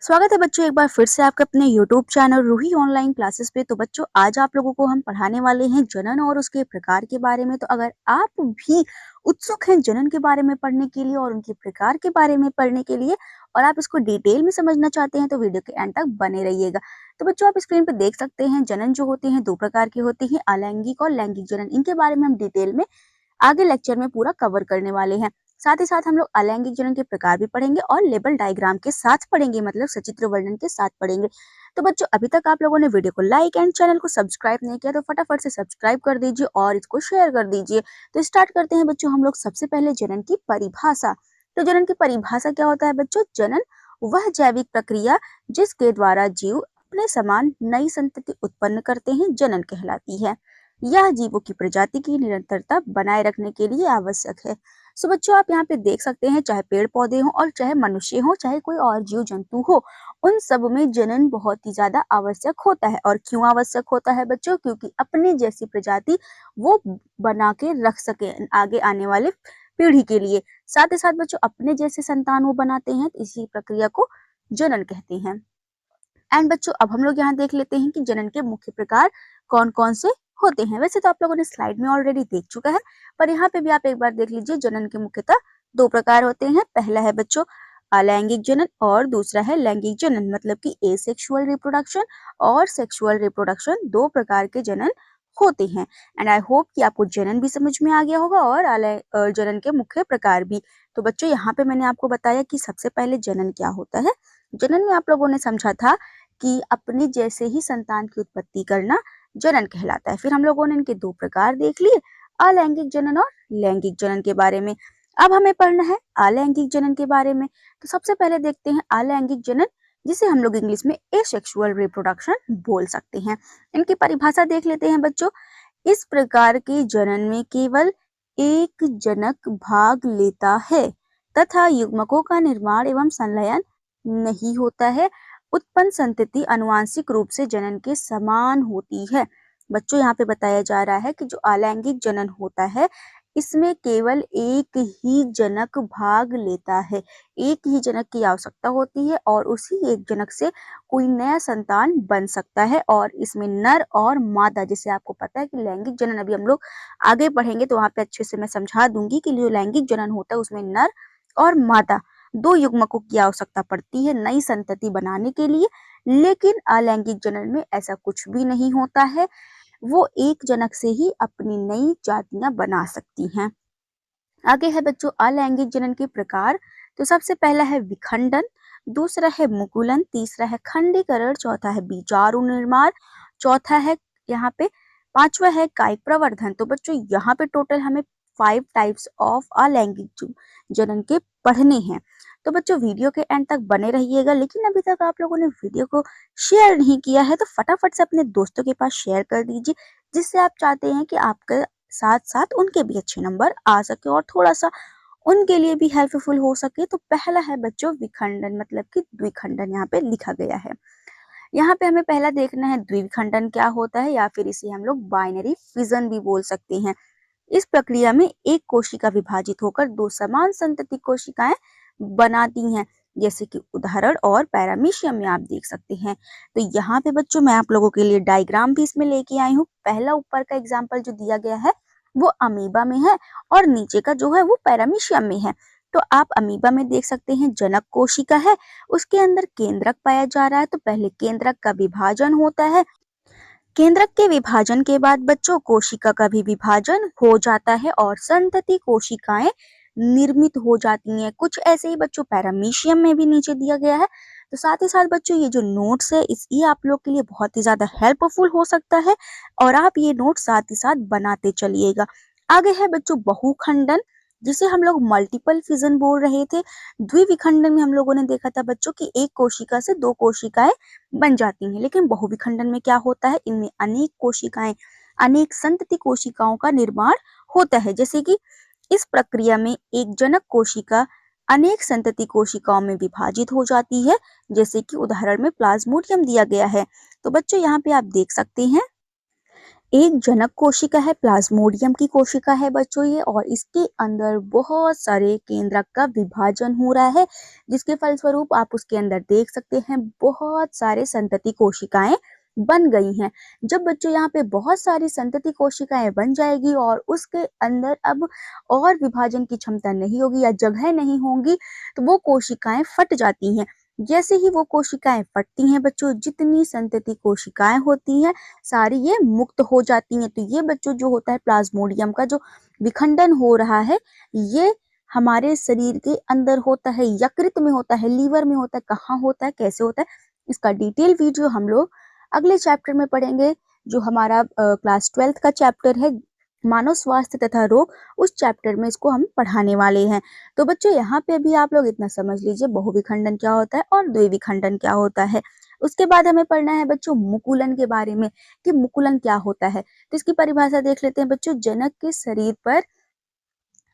स्वागत है बच्चों एक बार फिर से आपके अपने YouTube channel Roohi online classes पे। तो बच्चों आज आप लोगों को हम पढ़ाने वाले हैं जनन और उसके प्रकार के बारे में। तो अगर आप भी उत्सुक हैं जनन के बारे में पढ़ने के लिए और उनके प्रकार के बारे में पढ़ने के लिए और आप इसको डिटेल में समझना चाहते हैं तो वीडियो के एंड तक बने रहिएगा। तो बच्चों आप स्क्रीन पे देख सकते हैं जनन जो होते हैं दो प्रकार के होते हैं, अलैंगिक और लैंगिक जनन। इनके बारे में हम डिटेल में आगे लेक्चर में पूरा कवर करने वाले हैं। साथ ही साथ हम लोग अलैंगिक जनन के प्रकार भी पढ़ेंगे और लेबल डायग्राम के साथ पढ़ेंगे, मतलब सचित्र वर्णन के साथ पढ़ेंगे। तो बच्चों अभी तक आप लोगों ने वीडियो को लाइक एंड चैनल को सब्सक्राइब नहीं किया तो फटाफट से सब्सक्राइब कर दीजिए और इसको शेयर कर दीजिए। तो स्टार्ट करते हैं बच्चों हम लोग सबसे पहले जनन की परिभाषा। तो जनन की परिभाषा क्या होता है बच्चों? जनन वह जैविक प्रक्रिया जिसके द्वारा जीव अपने समान नई संतति उत्पन्न करते हैं, जनन कहलाती है। यह जीवों की प्रजाति की निरंतरता बनाए रखने के लिए आवश्यक है। सो बच्चों आप यहाँ पे देख सकते हैं चाहे पेड़ पौधे हो और चाहे मनुष्य हो चाहे कोई और जीव जंतु हो, उन सब में जनन बहुत ही ज्यादा आवश्यक होता है। और क्यों आवश्यक होता है बच्चों? क्योंकि अपनी जैसी प्रजाति वो बना के रख सके आगे आने वाले पीढ़ी के लिए। साथ ही साथ बच्चों अपने जैसे संतान वो बनाते हैं, तो इसी प्रक्रिया को जनन कहते हैं। एंड बच्चों अब हम लोग यहाँ देख लेते हैं कि जनन के मुख्य प्रकार कौन कौन से होते हैं। वैसे तो आप लोगों ने स्लाइड में ऑलरेडी देख चुका है, पर यहाँ पे भी आप एक बार देख लीजिए। जनन के मुख्यतः दो प्रकार होते हैं। पहला है बच्चों अलैंगिक जनन और दूसरा है लैंगिक जनन, मतलब कि एसेक्सुअल रिप्रोडक्शन और सेक्सुअल रिप्रोडक्शन, दो प्रकार के जनन होते हैं। एंड आई होप कि आपको जनन भी समझ में आ गया होगा और जनन के मुख्य प्रकार भी। तो बच्चों यहाँ पे मैंने आपको बताया कि सबसे पहले जनन क्या होता है। जनन में आप लोगों ने समझा था कि अपने जैसे ही संतान की उत्पत्ति करना जनन कहलाता है। फिर हम लोगों ने इनके दो प्रकार देख लिए, अलैंगिक जनन और लैंगिक जनन के बारे में। अब हमें पढ़ना है अलैंगिक जनन के बारे में। तो सबसे पहले देखते हैं अलैंगिक जनन, जिसे हम लोग इंग्लिश में एसेक्सुअल रिप्रोडक्शन बोल सकते हैं। इनकी परिभाषा देख लेते हैं बच्चों। इस प्रकार के जनन में केवल एक जनक भाग लेता है तथा युग्मकों का निर्माण एवं संलयन नहीं होता है। उत्पन्न संतति आनुवंशिक रूप से जनन के समान होती है। बच्चों यहाँ पे बताया जा रहा है कि जो अलैंगिक जनन होता है इसमें केवल एक ही जनक भाग लेता है। एक ही जनक की आवश्यकता होती है और उसी एक जनक से कोई नया संतान बन सकता है। और इसमें नर और मादा, जैसे आपको पता है कि लैंगिक जनन अभी हम लोग आगे पढ़ेंगे तो वहां पे अच्छे से मैं समझा दूंगी कि जो लैंगिक जनन होता है उसमें नर और मादा दो युग्मकों की आवश्यकता पड़ती है नई संतति बनाने के लिए। लेकिन अलैंगिक जनन में ऐसा कुछ भी नहीं होता है, वो एक जनक से ही अपनी नई जातियां बना सकती हैं। आगे है बच्चों अलैंगिक जनन के प्रकार। तो सबसे पहला है विखंडन, दूसरा है मुकुलन, तीसरा है खंडीकरण, चौथा है बीजाणु निर्माण, चौथा है यहाँ पे पांचवा है कायिक प्रवर्धन। तो बच्चों यहाँ पे टोटल हमें 5 टाइप्स ऑफ अलैंगिक जनन के पढ़ने हैं। तो बच्चों वीडियो के एंड तक बने रहिएगा। लेकिन अभी तक आप लोगों ने वीडियो को शेयर नहीं किया है तो फटाफट से अपने दोस्तों के पास शेयर कर दीजिए, जिससे आप चाहते हैं कि आपके साथ साथ उनके भी अच्छे नंबर आ सके और थोड़ा सा उनके लिए भी हेल्पफुल हो सके। तो पहला है बच्चों विखंडन, मतलब कि द्विखंडन यहाँ पे लिखा गया है। यहाँ पे हमें पहला देखना है द्विखंडन क्या होता है, या फिर इसे हम लोग बाइनरी फिजन भी बोल सकते हैं। इस प्रक्रिया में एक कोशिका विभाजित होकर दो समान संतति कोशिकाएं बनाती हैं, जैसे कि उदाहरण और पैरामीशियम में आप देख सकते हैं। तो यहाँ पे बच्चों मैं आप लोगों के लिए डायग्राम भी इसमें लेके आई हूँ। पहला ऊपर का एग्जाम्पल जो दिया गया है वो अमीबा में है और नीचे का जो है वो पैरामीशियम में है। तो आप अमीबा में देख सकते हैं जनक कोशिका है, उसके अंदर केंद्रक पाया जा रहा है। तो पहले केंद्रक का विभाजन होता है, केंद्रक के विभाजन के बाद बच्चों कोशिका का भी विभाजन हो जाता है और संतति कोशिकाएं निर्मित हो जाती हैं। कुछ ऐसे ही बच्चों पैरामीशियम में भी नीचे दिया गया है। तो साथ ही साथ बच्चों ये जो नोट्स है ये आप लोग के लिए बहुत ही ज्यादा हेल्पफुल हो सकता है और आप ये नोट साथ ही साथ बनाते चलिएगा। आगे है बच्चों बहुखंडन, जिसे हम लोग मल्टीपल फिजन बोल रहे थे। द्विविखंडन में हम लोगों ने देखा था बच्चों की एक कोशिका से दो कोशिकाएं बन जाती हैं। लेकिन बहुविखंडन में क्या होता है, इनमें अनेक कोशिकाएं अनेक संतति कोशिकाओं का निर्माण होता है। जैसे कि इस प्रक्रिया में एक जनक कोशिका अनेक संतति कोशिकाओं में विभाजित हो जाती है, जैसे कि उदाहरण में प्लाज्मोडियम दिया गया है। तो बच्चों यहाँ पे आप देख सकते हैं एक जनक कोशिका है, प्लाज्मोडियम की कोशिका है बच्चों ये, और इसके अंदर बहुत सारे केंद्रक का विभाजन हो रहा है, जिसके फलस्वरूप आप उसके अंदर देख सकते हैं बहुत सारे संतति कोशिकाएं बन गई हैं। जब बच्चों यहाँ पे बहुत सारी संतति कोशिकाएं बन जाएगी और उसके अंदर अब और विभाजन की क्षमता नहीं होगी या जगह नहीं होंगी, तो वो कोशिकाएं फट जाती हैं। जैसे ही वो कोशिकाएं फटती हैं बच्चों, जितनी संतति कोशिकाएं होती हैं सारी ये मुक्त हो जाती हैं। तो ये बच्चों जो होता है प्लाज्मोडियम का जो विखंडन हो रहा है, ये हमारे शरीर के अंदर होता है, यकृत में होता है, लीवर में होता है, कहाँ होता है, कैसे होता है, इसका डिटेल वीडियो हम लोग अगले चैप्टर में पढ़ेंगे, जो हमारा क्लास 12th का चैप्टर है, मानव स्वास्थ्य तथा रोग। उस चैप्टर में इसको हम पढ़ाने वाले हैं। तो बच्चों यहाँ पे भी आप लोग इतना समझ लीजिए बहुविखंडन क्या होता है और द्विविखंडन क्या होता है। उसके बाद हमें पढ़ना है बच्चों मुकुलन के बारे में, कि मुकुलन क्या होता है। तो इसकी परिभाषा देख लेते हैं बच्चों। जनक के शरीर पर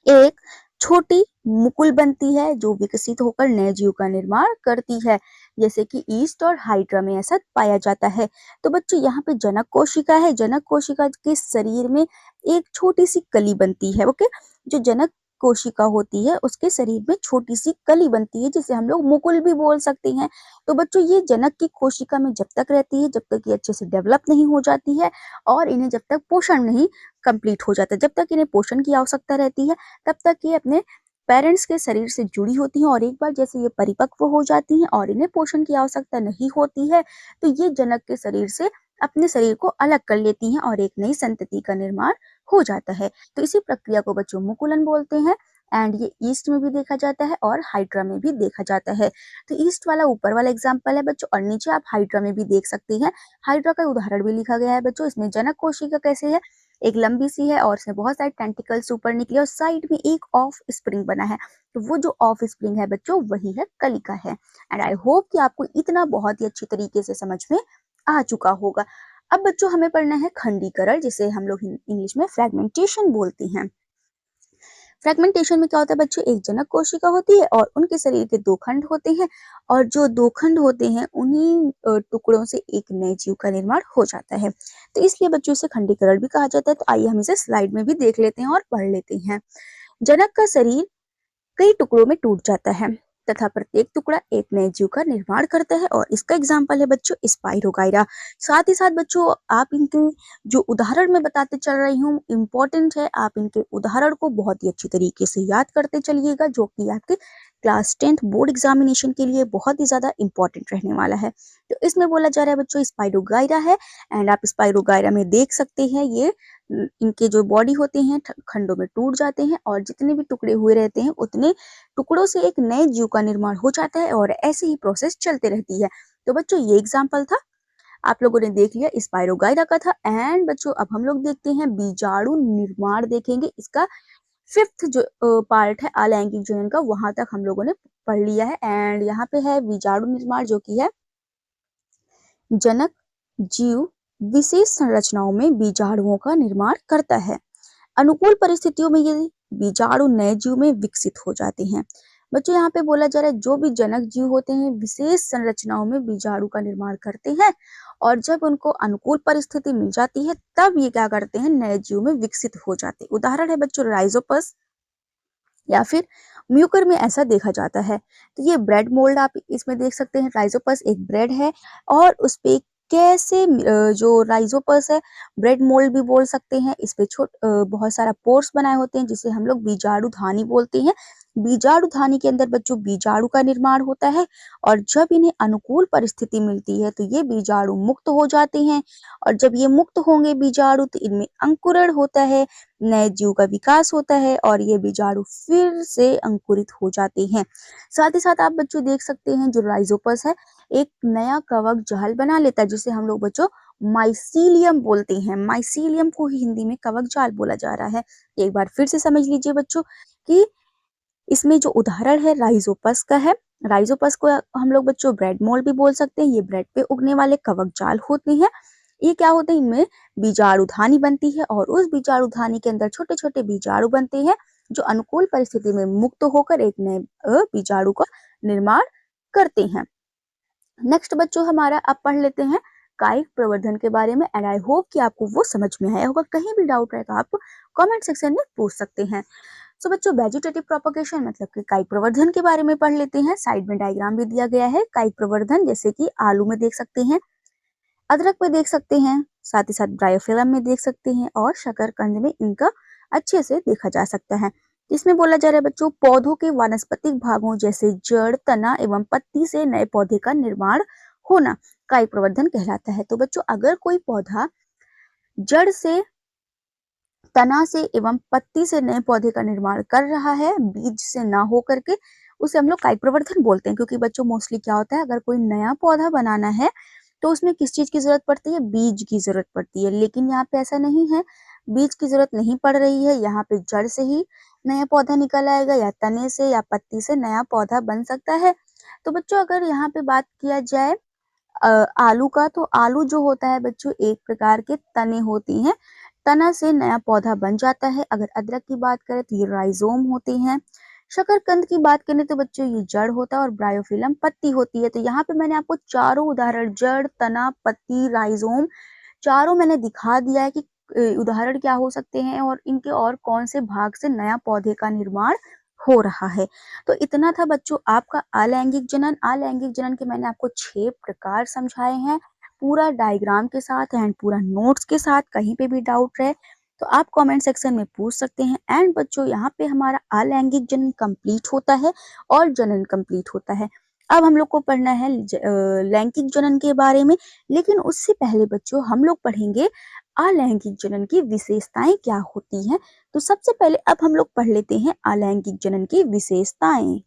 एक छोटी मुकुल बनती है जो विकसित होकर नए जीव का निर्माण करती है, जैसे कि ईस्ट और हाइड्रा में ऐसा पाया जाता है। तो बच्चों यहाँ पे जनक कोशिका है, जनक कोशिका के शरीर में एक छोटी सी कली बनती है। ओके, जो जनक कोशिका होती है उसके शरीर में छोटी सी कली बनती है, जिसे हम लोग मुकुल भी बोल सकते हैं। तो बच्चों ये जनक की कोशिका में जब तक रहती है, जब तक ये अच्छे से डेवलप नहीं हो जाती है और इन्हें जब तक पोषण नहीं कंप्लीट हो जाता है, जब तक इन्हें पोषण की आवश्यकता रहती है, तब तक ये अपने पेरेंट्स के शरीर से जुड़ी होती हैं। और एक बार जैसे ये परिपक्व हो जाती हैं और इन्हें पोषण की आवश्यकता नहीं होती है, तो ये जनक के शरीर से अपने शरीर को अलग कर लेती हैं और एक नई संतति का निर्माण हो जाता है। तो इसी प्रक्रिया को बच्चों मुकुलन बोलते हैं। एंड ये ईस्ट में भी देखा जाता है और हाइड्रा में भी देखा जाता है। तो ईस्ट वाला ऊपर वाला एग्जाम्पल है बच्चों, और नीचे आप हाइड्रा में भी देख सकते हैं। हाइड्रा का उदाहरण भी लिखा गया है बच्चों। इसमें जनक कोशिका कैसे है, एक लंबी सी है और इसमें बहुत सारे टेंटिकल्स ऊपर निकले और साइड में एक ऑफ स्प्रिंग बना है। तो वो जो ऑफ स्प्रिंग है बच्चों वही है कलिका है। एंड आई होप कि आपको इतना बहुत ही अच्छी तरीके से समझ में आ चुका होगा। अब बच्चों हमें पढ़ना है खंडीकरण, जिसे हम लोग इंग्लिश में फ्रेगमेंटेशन बोलते हैं। फ्रेगमेंटेशन में क्या होता है बच्चों, एक जनक कोशिका होती है और उनके शरीर के दो खंड होते हैं, और जो दो खंड होते हैं उन्हीं टुकड़ों से एक नए जीव का निर्माण हो जाता है। तो इसलिए बच्चों इसे खंडीकरण भी कहा जाता है। तो आइए हम इसे स्लाइड में भी देख लेते हैं और पढ़ लेते हैं। जनक का शरीर कई टुकड़ों में टूट जाता है तथा प्रत्येक टुकड़ा एक नए जीव का निर्माण करता है, और इसका एग्जाम्पल है बच्चों स्पाइरोगाइरा। साथ ही साथ बच्चों आप इनके जो उदाहरण मैं बताते चल रही हूँ इम्पोर्टेंट है, आप इनके उदाहरण को बहुत ही अच्छी तरीके से याद करते चलिएगा, जो कि आपके क्लास 10th बोर्ड एग्जामिनेशन के लिए बहुत ही ज्यादा इंपॉर्टेंट रहने वाला है। तो इसमें बोला जा रहा है बच्चों स्पाइरोगाइरा है, एंड आप स्पाइरोगाइरा में देख सकते हैं ये इनके जो बॉडी होते हैं खंडों में टूट जाते हैं, और जितने भी टुकड़े हुए रहते हैं उतने टुकड़ों से एक नए जीव का निर्माण हो जाता है, और ऐसे ही प्रोसेस चलते रहती है। तो बच्चों ये एग्जाम्पल था, आप लोगों ने देख लिया स्पाइरोगाइरा का था। एंड बच्चों अब हम लोग देखते हैं बीजाणु निर्माण देखेंगे। इसका 5th जो पार्ट है अलैंगिक जनन का, वहां तक हम लोगों ने पढ़ लिया है। एंड यहाँ पे है बीजाणु निर्माण, जो कि है जनक जीव विशेष संरचनाओं में बीजाणुओं का निर्माण करता है। अनुकूल परिस्थितियों में ये बीजाणु नए जीव में विकसित हो जाते हैं। बच्चों यहाँ पे बोला जा रहा है जो भी जनक जीव होते हैं विशेष संरचनाओं में बीजाणु का निर्माण करते हैं, और जब उनको अनुकूल परिस्थिति मिल जाती है तब ये क्या करते हैं, नए जीव में विकसित हो जाते हैं। उदाहरण है बच्चों राइजोपस या फिर म्यूकर में ऐसा देखा जाता है। तो ये ब्रेड मोल्ड आप इसमें देख सकते हैं। राइजोपस एक ब्रेड है और उस पे कैसे जो राइजोपस है ब्रेड मोल्ड भी बोल सकते हैं। इस पे बहुत सारा पोर्स बनाए होते हैं जिसे हम लोग बीजाणु धानी बोलते हैं। बीजाणु धानी के अंदर बच्चों बीजाणु का निर्माण होता है, और जब इन्हें अनुकूल परिस्थिति मिलती है तो ये बीजाणु मुक्त हो जाते हैं, और जब ये मुक्त होंगे बीजाणु तो इनमें अंकुरण होता है, नए जीव का विकास होता है, और ये बीजाणु फिर से अंकुरित हो जाते हैं। साथ ही साथ आप बच्चों देख सकते हैं जो राइजोपस है एक नया कवक जाल बना लेता है, जिसे हम लोग बच्चों माइसीलियम बोलते हैं। माइसीलियम को ही हिंदी में कवक जाल बोला जा रहा है। एक बार फिर से समझ लीजिए बच्चों कि इसमें जो उदाहरण है राइजोपस का है। राइजोपस को हम लोग बच्चों ब्रेड मोल्ड भी बोल सकते हैं। ये ब्रेड पे उगने वाले कवक जाल होते हैं। ये क्या होते हैं, इनमें बीजाणुधानी बनती है, और उस बीजाणुधानी के अंदर छोटे छोटे बीजाणु बनते हैं जो अनुकूल परिस्थिति में मुक्त होकर एक नए बीजाणु का निर्माण करते हैं। नेक्स्ट बच्चों हमारा अब पढ़ लेते हैं कायिक प्रवर्धन के बारे में। एंड आई होप कि आपको वो समझ में आया होगा। कहीं भी डाउट रहे तो आप कमेंट सेक्शन में पूछ सकते हैं। सो बच्चों, वेजिटेटिव प्रोपगेशन मतलब कि कायिक प्रवर्धन के बारे में पढ़ लेते हैं। साइड में डायग्राम भी दिया गया है कायिक प्रवर्धन, जैसे कि आलू में देख सकते हैं, अदरक में देख सकते हैं, साथ ही साथ ब्रायोफिलम में देख सकते हैं और शकरकंद में इनका अच्छे से देखा जा सकता है। इसमें बोला जा रहा है बच्चों, पौधों के वानस्पतिक भागों जैसे जड़, तना एवं पत्ती से नए पौधे का निर्माण होना कायिक प्रवर्धन कहलाता है। तो बच्चों, अगर कोई पौधा जड़ से, तना से एवं पत्ती से नए पौधे का निर्माण कर रहा है, बीज से ना हो करके, उसे हम लोग कायिक प्रवर्धन बोलते हैं। क्योंकि बच्चों मोस्टली क्या होता है, अगर कोई नया पौधा बनाना है तो उसमें किस चीज की जरूरत पड़ती है, बीज की जरूरत पड़ती है। लेकिन यहाँ पे ऐसा नहीं है, बीज की जरूरत नहीं पड़ रही है। यहाँ पे जड़ से ही नया पौधा निकल आएगा, या तने से या पत्ती से नया पौधा बन सकता है। तो बच्चों, अगर यहाँ पे बात किया जाए आलू का, तो आलू जो होता है बच्चों, एक प्रकार के तने होती हैं, तना से नया पौधा बन जाता है। अगर अदरक की बात करें तो ये राइजोम होते हैं। शकरकंद की बात करें तो बच्चों ये जड़ होता है और ब्रायोफिलम पत्ती होती है। तो यहाँ पे मैंने आपको चारों उदाहरण, जड़, तना, पत्ती, राइजोम, चारों मैंने दिखा दिया है कि उदाहरण क्या हो सकते हैं और इनके और कौन से भाग से नया पौधे का निर्माण हो रहा है। तो इतना था बच्चों आपका अलैंगिक जनन। अलैंगिक जनन के मैंने आपको 6 प्रकार समझाए हैं, पूरा डायग्राम के साथ एंड पूरा नोट्स के साथ। कहीं पे भी डाउट रहे तो आप कमेंट सेक्शन में पूछ सकते हैं। एंड बच्चों, यहाँ पे हमारा अलैंगिक जनन कंप्लीट होता है और जनन कंप्लीट होता है। अब हम लोग को पढ़ना है लैंगिक जनन के बारे में। लेकिन उससे पहले बच्चों, हम लोग पढ़ेंगे अलैंगिक जनन की विशेषताएं क्या होती हैं। तो सबसे पहले अब हम लोग पढ़ लेते हैं अलैंगिक जनन की विशेषताएं।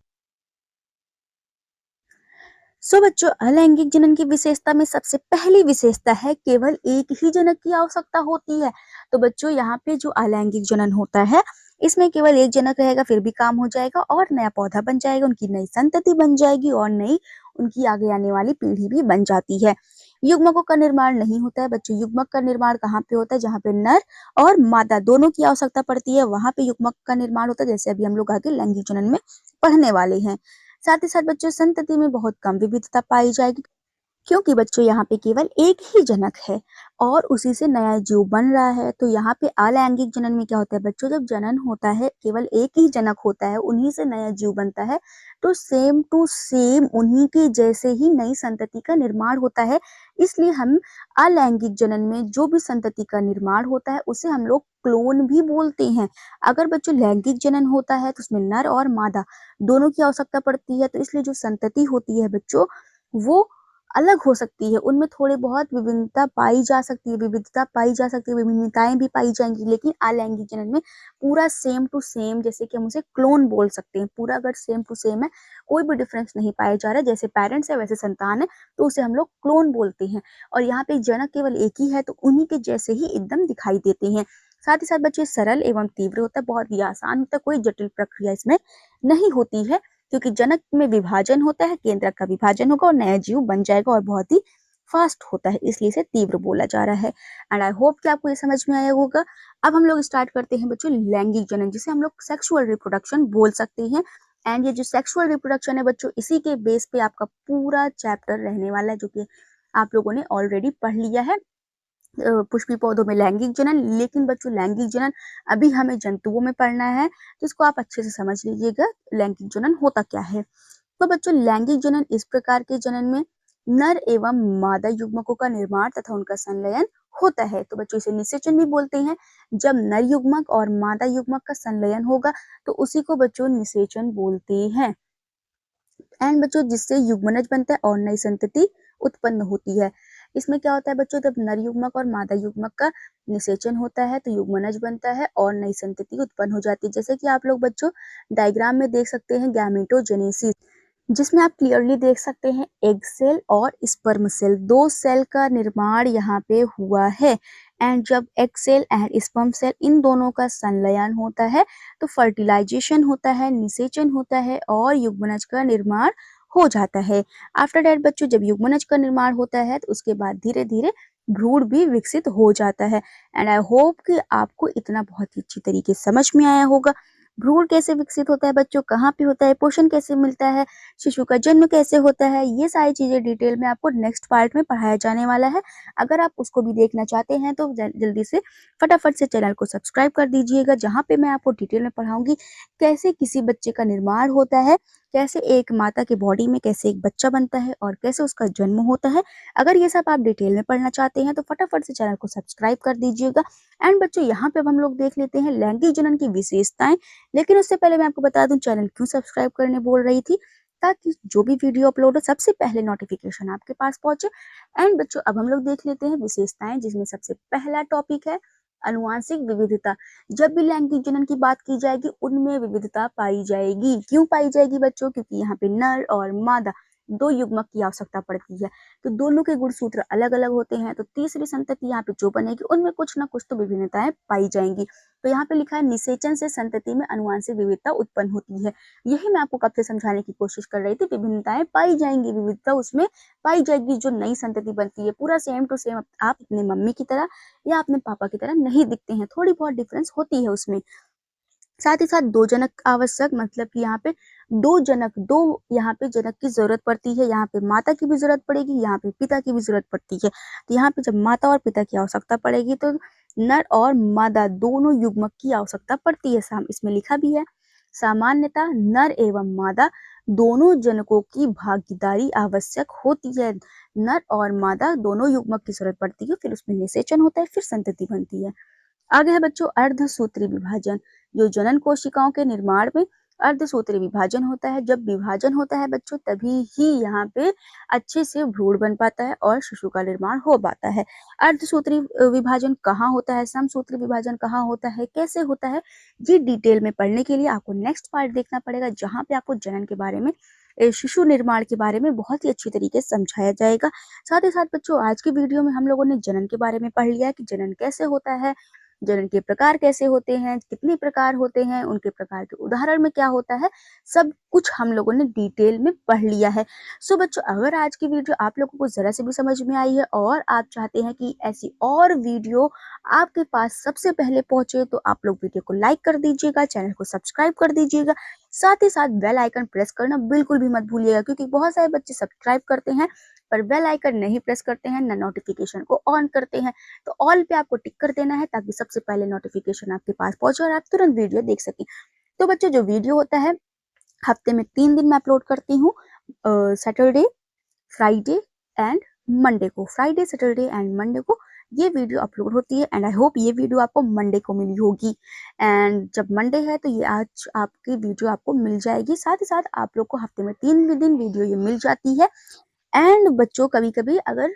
बच्चों, अलैंगिक जनन की विशेषता में सबसे पहली विशेषता है केवल एक ही जनक की आवश्यकता होती है। तो बच्चों, यहाँ पे जो अलैंगिक जनन होता है, इसमें केवल एक जनक रहेगा, फिर भी काम हो जाएगा और नया पौधा बन जाएगा, उनकी नई संतति बन जाएगी और नई उनकी आगे आने वाली पीढ़ी भी बन जाती है। युग्मकों का निर्माण नहीं होता है बच्चों। युग्मक का निर्माण कहाँ पे होता है, जहाँ पे नर और मादा दोनों की आवश्यकता पड़ती है, वहां पे युग्मक का निर्माण होता है, जैसे अभी हम लोग आगे लैंगिक जनन में पढ़ने वाले हैं। साथ ही साथ बच्चों, संतति में बहुत कम विविधता पाई जाएगी, क्योंकि बच्चों यहाँ पे केवल एक ही जनक है और उसी से नया जीव बन रहा है। तो यहाँ पे अलैंगिक जनन में क्या होता है बच्चों, जब जनन होता है केवल एक ही जनक होता है, उन्हीं से नया जीव बनता है, तो सेम टू सेम उन्हीं के जैसे ही नई संतति का निर्माण होता है। इसलिए हम अलैंगिक जनन में जो भी संतति का निर्माण होता है उसे हम लोग क्लोन भी बोलते हैं। अगर बच्चों लैंगिक जनन होता है तो उसमें नर और मादा दोनों की आवश्यकता पड़ती है, तो इसलिए जो संतति होती है बच्चों, वो अलग हो सकती है, उनमें थोड़ी बहुत विभिन्नता पाई जा सकती है, विविधता पाई जा सकती है, विभिन्नताएं भी पाई जाएंगी। लेकिन अलैंगिक जनन में पूरा सेम टू सेम, जैसे कि हम उसे क्लोन बोल सकते हैं, पूरा अगर सेम टू सेम है, कोई भी डिफरेंस नहीं पाया जा रहा है, जैसे पेरेंट्स है वैसे संतान है, तो उसे हम लोग क्लोन बोलते हैं। और यहाँ पे जनक केवल एक ही है, तो उन्हीं के जैसे ही एकदम दिखाई देते हैं। साथ ही साथ बच्चे सरल एवं तीव्र होता है, बहुत ही आसान होता है, कोई जटिल प्रक्रिया इसमें नहीं होती है, क्योंकि जनक में विभाजन होता है, केंद्रक का विभाजन होगा और नया जीव बन जाएगा और बहुत ही फास्ट होता है, इसलिए इसे तीव्र बोला जा रहा है। एंड आई होप कि आपको ये समझ में आया होगा। अब हम लोग स्टार्ट करते हैं बच्चों लैंगिक जनन, जिसे हम लोग सेक्सुअल रिप्रोडक्शन बोल सकते हैं। एंड ये जो सेक्सुअल रिप्रोडक्शन है बच्चों, इसी के बेस पे आपका पूरा चैप्टर रहने वाला है, जो कि आप लोगों ने ऑलरेडी पढ़ लिया है पुष्पी पौधों में लैंगिक जनन। लेकिन बच्चों, लैंगिक जनन अभी हमें जंतुओं में पढ़ना है, तो इसको आप अच्छे से समझ लीजिएगा लैंगिक जनन होता क्या है। तो बच्चों, लैंगिक जनन इस प्रकार के जनन में नर एवं मादा युग्मकों का निर्माण तथा उनका संलयन होता है। तो बच्चों, इसे निषेचन भी बोलते हैं। जब नर युग्मक और मादा युग्मक का संलयन होगा तो उसी को बच्चों निषेचन बोलते हैं। एंड बच्चों, जिससे युग्मनज बनता है और नई संतति उत्पन्न होती है। इसमें क्या होता है बच्चों, जब नर युग्मक और मादा युग्मक का निषेचन होता है तो युग्मनज बनता है और नई संतति उत्पन्न हो जाती है। जैसे कि आप लोग बच्चों डायग्राम में देख सकते हैं गैमेटोजेनेसिस, जिसमें आप क्लियरली देख सकते हैं एग सेल और स्पर्म सेल, दो सेल का निर्माण यहाँ पे हुआ है। एंड जब egg cell and sperm cell इन दोनों का संलयन होता है तो फर्टिलाइजेशन होता है, निषेचन होता है और युग्मनज का निर्माण हो जाता है। आफ्टर दैट बच्चों, जब युग्मनज का निर्माण होता है तो उसके बाद धीरे धीरे भ्रूण भी विकसित हो जाता है। एंड आई होप कि आपको इतना बहुत ही अच्छी तरीके से समझ में आया होगा। भ्रूण कैसे विकसित होता है बच्चों, कहाँ पे होता है, पोषण कैसे मिलता है, शिशु का जन्म कैसे होता है, ये सारी चीज़ें डिटेल में आपको नेक्स्ट पार्ट में पढ़ाया जाने वाला है। अगर आप उसको भी देखना चाहते हैं तो जल्दी से फटाफट से चैनल को सब्सक्राइब कर दीजिएगा, जहाँ पे मैं आपको डिटेल में पढ़ाऊँगी कैसे किसी बच्चे का निर्माण होता है, कैसे एक माता के बॉडी में कैसे एक बच्चा बनता है और कैसे उसका जन्म होता है। अगर ये सब आप डिटेल में पढ़ना चाहते हैं तो फटाफट से चैनल को सब्सक्राइब कर दीजिएगा। एंड बच्चों यहाँ पे अब हम लोग देख लेते हैं लैंगिक जनन की विशेषताएं। लेकिन उससे पहले मैं आपको बता दूं चैनल क्यों सब्सक्राइब करने बोल रही थी, ताकि जो भी वीडियो अपलोड हो सबसे पहले नोटिफिकेशन आपके पास पहुंचे। एंड बच्चों अब हम लोग देख लेते हैं विशेषताएं, जिसमें सबसे पहला टॉपिक है अनुवांशिक विविधता। जब भी लैंगिक जनन की बात की जाएगी उनमें विविधता पाई जाएगी। क्यों पाई जाएगी बच्चों? क्योंकि यहाँ पे नर और मादा दो युग्मक की आवश्यकता पड़ती है, तो दोनों के गुणसूत्र अलग अलग होते हैं, तो तीसरी संतति यहाँ पे जो बनेगी उनमें कुछ ना कुछ तो विभिन्नताएं पाई जाएंगी। तो यहाँ पे लिखा है निषेचन से संतति में अनुवांशिक विविधता उत्पन्न होती है। यही मैं आपको कब से समझाने की कोशिश कर रही थी, विभिन्नताएं पाई जाएंगी, विविधता उसमें पाई जाएगी। जो नई संतति बनती है पूरा सेम टू सेम आप अपने मम्मी की तरह या अपने पापा की तरह नहीं दिखते हैं, थोड़ी बहुत डिफरेंस होती है उसमें। साथ ही साथ दो जनक आवश्यक, मतलब कि यहाँ पे दो यहाँ पे जनक की जरूरत पड़ती है। यहाँ पे माता की भी जरूरत पड़ेगी, यहाँ पे पिता की भी जरूरत पड़ती है। तो यहाँ पे जब माता और पिता की आवश्यकता पड़ेगी तो नर और मादा दोनों युग्मक की आवश्यकता पड़ती है। इसमें लिखा भी है सामान्यतः नर एवं मादा दोनों जनकों की भागीदारी आवश्यक होती है। नर और मादा दोनों युग्मक की जरूरत पड़ती है, फिर उसमें निषेचन होता है, फिर संतति बनती है। आगे है बच्चों अर्धसूत्री विभाजन। जो जनन कोशिकाओं के निर्माण में अर्धसूत्री विभाजन होता है। जब विभाजन होता है बच्चों तभी ही यहाँ पे अच्छे से भ्रूण बन पाता है और शिशु का निर्माण हो पाता है। अर्धसूत्री विभाजन कहाँ होता है, समसूत्री विभाजन कहाँ होता है, कैसे होता है, ये डिटेल में पढ़ने के लिए आपको नेक्स्ट पार्ट देखना पड़ेगा, जहाँ पे आपको जनन के बारे में शिशु निर्माण के बारे में बहुत ही अच्छी तरीके से समझाया जाएगा। साथ ही साथ बच्चों आज की वीडियो में हम लोगों ने जनन के बारे में पढ़ लिया कि जनन कैसे होता है, जनन के प्रकार कैसे होते हैं, कितने प्रकार होते हैं, उनके प्रकार के उदाहरण में क्या होता है, सब कुछ हम लोगों ने डिटेल में पढ़ लिया है। सो बच्चों अगर आज की वीडियो आप लोगों को जरा से भी समझ में आई है और आप चाहते हैं कि ऐसी और वीडियो आपके पास सबसे पहले पहुंचे तो आप लोग वीडियो को लाइक कर दीजिएगा, चैनल को सब्सक्राइब कर दीजिएगा, साथ ही साथ बेल आइकन प्रेस करना बिल्कुल भी मत भूलिएगा, क्योंकि बहुत सारे बच्चे सब्सक्राइब करते हैं पर बेल आइकन नहीं प्रेस करते हैं, ना नोटिफिकेशन को ऑन करते हैं। तो ऑल पे आपको टिक कर देना है ताकि सबसे पहले नोटिफिकेशन आपके पास पहुंचे और आप तुरंत वीडियो देख सकें। तो बच्चों जो वीडियो होता है हफ्ते में 3 दिन मैं अपलोड करती हूँ, सैटरडे, फ्राइडे एंड मंडे को। फ्राइडे, सैटरडे एंड मंडे को ये वीडियो अपलोड होती है एंड आई होप ये वीडियो आपको मंडे को मिली होगी। एंड जब मंडे है तो ये आज आपकी वीडियो आपको मिल जाएगी। साथ ही साथ आप लोग को हफ्ते में 3 दिन वीडियो ये मिल जाती है। एंड बच्चों कभी-कभी अगर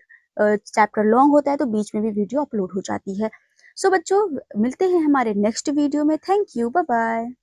चैप्टर लॉन्ग होता है तो बीच में भी वीडियो अपलोड हो जाती है। सो बच्चों मिलते हैं हमारे नेक्स्ट वीडियो में। Thank you, bye bye.